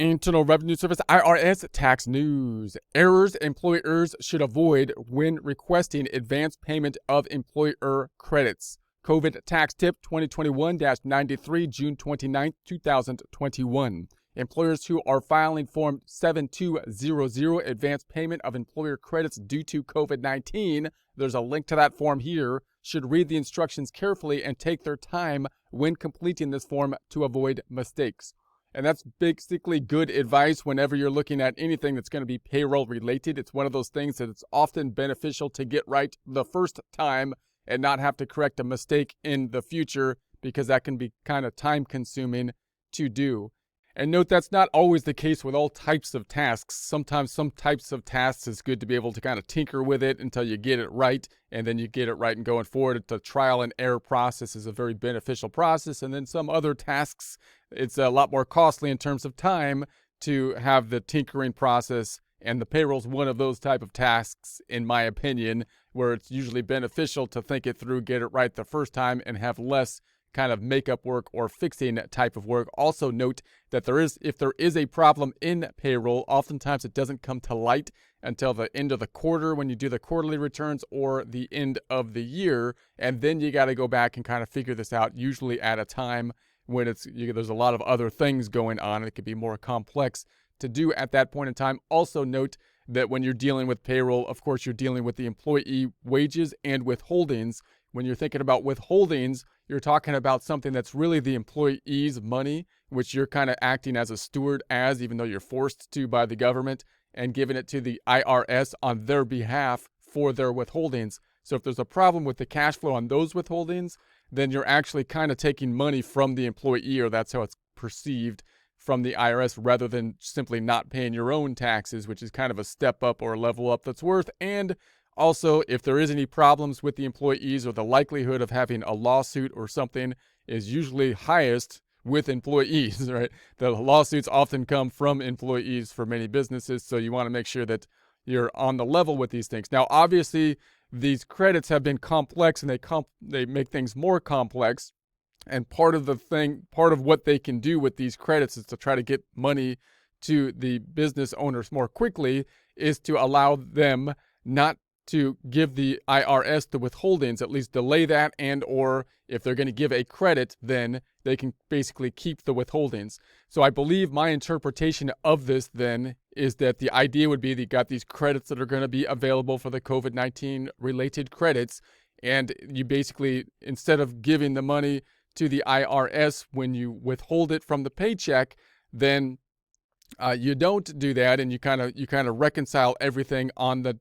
Internal Revenue Service IRS tax news. Errors employers should avoid when requesting advance payment of employer credits. COVID tax tip 2021-93, June 29, 2021. Employers who are filing Form 7200 advance payment of employer credits due to COVID-19, there's a link to that form here, should read the instructions carefully and take their time when completing this form to avoid mistakes. And that's basically good advice whenever you're looking at anything that's going to be payroll related. It's one of those things that it's often beneficial to get right the first time and not have to correct a mistake in the future, because that can be kind of time consuming to do. And note that's not always the case with all types of tasks. Sometimes some types of tasks it's good to be able to kind of tinker with it until you get it right, and then you get it right and going forward. The trial and error process is a very beneficial process. And then some other tasks, it's a lot more costly in terms of time to have the tinkering process. And the payroll's one of those type of tasks, in my opinion, where it's usually beneficial to think it through, get it right the first time, and have less kind of makeup work or fixing type of work. Also note that if there is a problem in payroll, oftentimes it doesn't come to light until the end of the quarter when you do the quarterly returns, or the end of the year. And then you got to go back and kind of figure this out, usually at a time when there's a lot of other things going on. It could be more complex to do at that point in time. Also note that when you're dealing with payroll, of course, you're dealing with the employee wages and withholdings. When you're thinking about withholdings, you're talking about something that's really the employee's money, which you're kind of acting as a steward as, even though you're forced to by the government, and giving it to the IRS on their behalf for their withholdings. So if there's a problem with the cash flow on those withholdings, then you're actually kind of taking money from the employee, or that's how it's perceived from the IRS, rather than simply not paying your own taxes, which is kind of a step up or a level up that's worth. And also, if there is any problems with the employees, or the likelihood of having a lawsuit or something is usually highest with employees, right? The lawsuits often come from employees for many businesses, so you want to make sure that you're on the level with these things. Now, obviously, these credits have been complex, and they make things more complex. And part of what they can do with these credits is to try to get money to the business owners more quickly, is to allow them not to give the IRS the withholdings, at least delay that, and or if they're going to give a credit, then they can basically keep the withholdings. So I believe my interpretation of this then is that the idea would be that you got these credits that are going to be available for the COVID-19 related credits, and you basically, instead of giving the money to the IRS when you withhold it from the paycheck, then you don't do that, and you kind of reconcile everything on the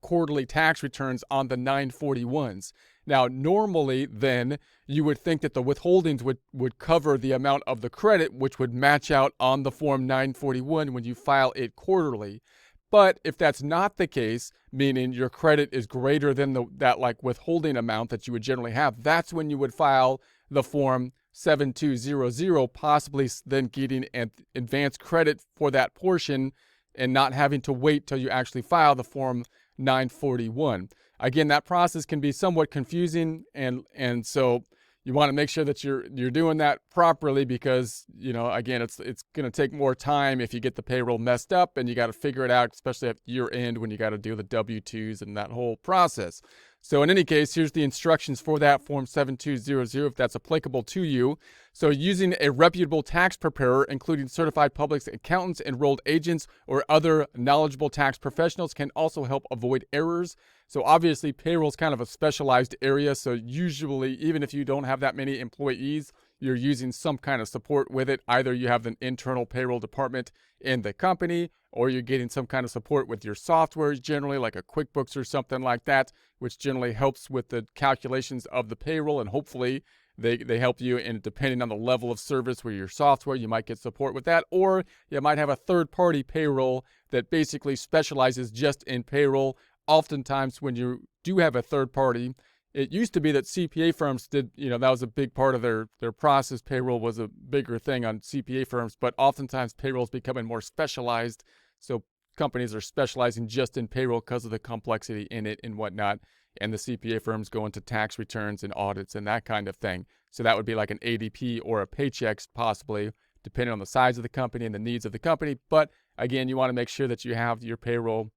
quarterly tax returns on the 941s. Now, normally, then, you would think that the withholdings would cover the amount of the credit, which would match out on the Form 941 when you file it quarterly. But if that's not the case, meaning your credit is greater than that withholding amount that you would generally have, that's when you would file the Form 7200, possibly then getting an advance credit for that portion and not having to wait till you actually file the Form 941. Again, that process can be somewhat confusing, and so you want to make sure that you're doing that properly, because again, it's going to take more time if you get the payroll messed up, and you got to figure it out, especially at year end when you got to do the W-2s and that whole process. So in any case, here's the instructions for that Form 7200 if that's applicable to you. So using a reputable tax preparer, including certified public accountants, enrolled agents, or other knowledgeable tax professionals, can also help avoid errors. So obviously, payroll is kind of a specialized area. So usually, even if you don't have that many employees, you're using some kind of support with it. Either you have an internal payroll department in the company, or you're getting some kind of support with your software, generally like a QuickBooks or something like that, which generally helps with the calculations of the payroll. And hopefully they help you, and depending on the level of service with your software, you might get support with that. Or you might have a third-party payroll that basically specializes just in payroll. Oftentimes when you do have a third party, it used to be that CPA firms did, that was a big part of their process. Payroll was a bigger thing on CPA firms, but oftentimes payroll is becoming more specialized. So companies are specializing just in payroll because of the complexity in it and whatnot. And the CPA firms go into tax returns and audits and that kind of thing. So that would be like an ADP or a Paychex possibly depending on the size of the company and the needs of the company. But again, you want to make sure that you have your payroll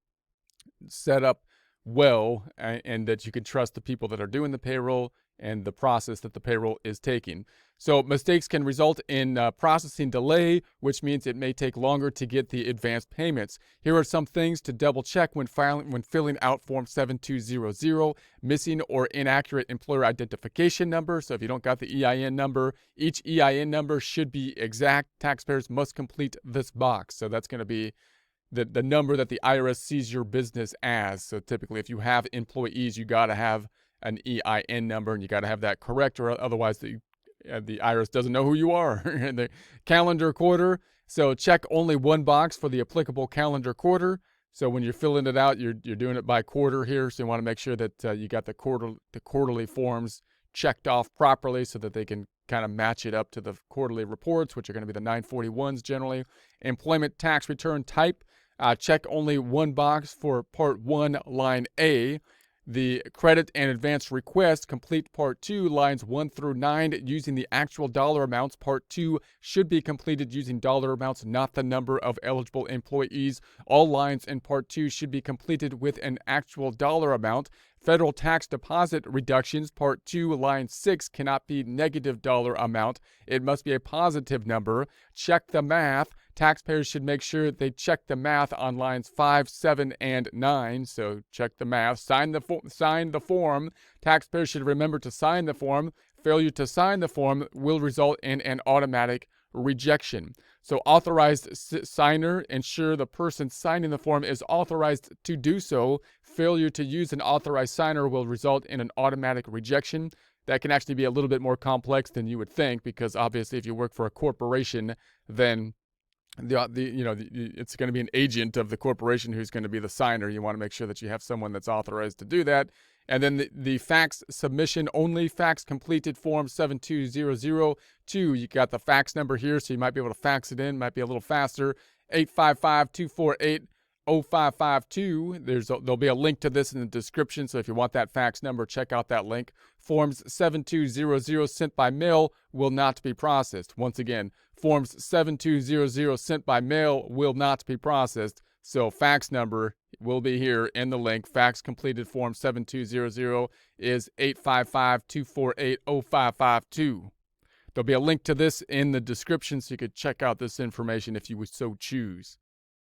set up well, and that you can trust the people that are doing the payroll and the process that the payroll is taking. So mistakes can result in processing delay, which means it may take longer to get the advanced payments. Here are some things to double check when filling out Form 7200. Missing or inaccurate employer identification number. So if you don't got the EIN number, each EIN number should be exact. Taxpayers must complete this box. So that's going to be the number that the IRS sees your business as. So typically, if you have employees, you got to have an EIN number, and you got to have that correct, or otherwise the IRS doesn't know who you are. The calendar quarter. So check only one box for the applicable calendar quarter. So when you're filling it out, you're doing it by quarter here. So you want to make sure that you got the quarterly forms checked off properly so that they can kind of match it up to the quarterly reports, which are going to be the 941s generally. Employment tax return type. Check only one box for Part 1, Line A. The credit and advance request, complete Part 2, lines 1 through 9, using the actual dollar amounts. Part 2 should be completed using dollar amounts, not the number of eligible employees. All lines in Part 2 should be completed with an actual dollar amount. Federal tax deposit reductions, Part 2, line 6, cannot be negative dollar amount. It must be a positive number. Check the math. Taxpayers should make sure they check the math on lines 5, 7, and 9. So check the math. Sign the form. Taxpayers should remember to sign the form. Failure to sign the form will result in an automatic rejection. So authorized signer, ensure the person signing the form is authorized to do so. Failure to use an authorized signer will result in an automatic rejection. That can actually be a little bit more complex than you would think, because obviously if you work for a corporation, then it's going to be an agent of the corporation who's going to be the signer. You want to make sure that you have someone that's authorized to do that. And then the fax submission only, fax completed Form 72002. You got the fax number here, so you might be able to fax it in. Might be a little faster. 855-248-0552. There'll be a link to this in the description, so if you want that fax number, check out that link. Forms 7200 sent by mail will not be processed. Once again, Forms 7200 sent by mail will not be processed. So fax number will be here in the link. Fax completed Form 7200 is 855-248-0552. There'll be a link to this in the description, so you could check out this information if you would so choose.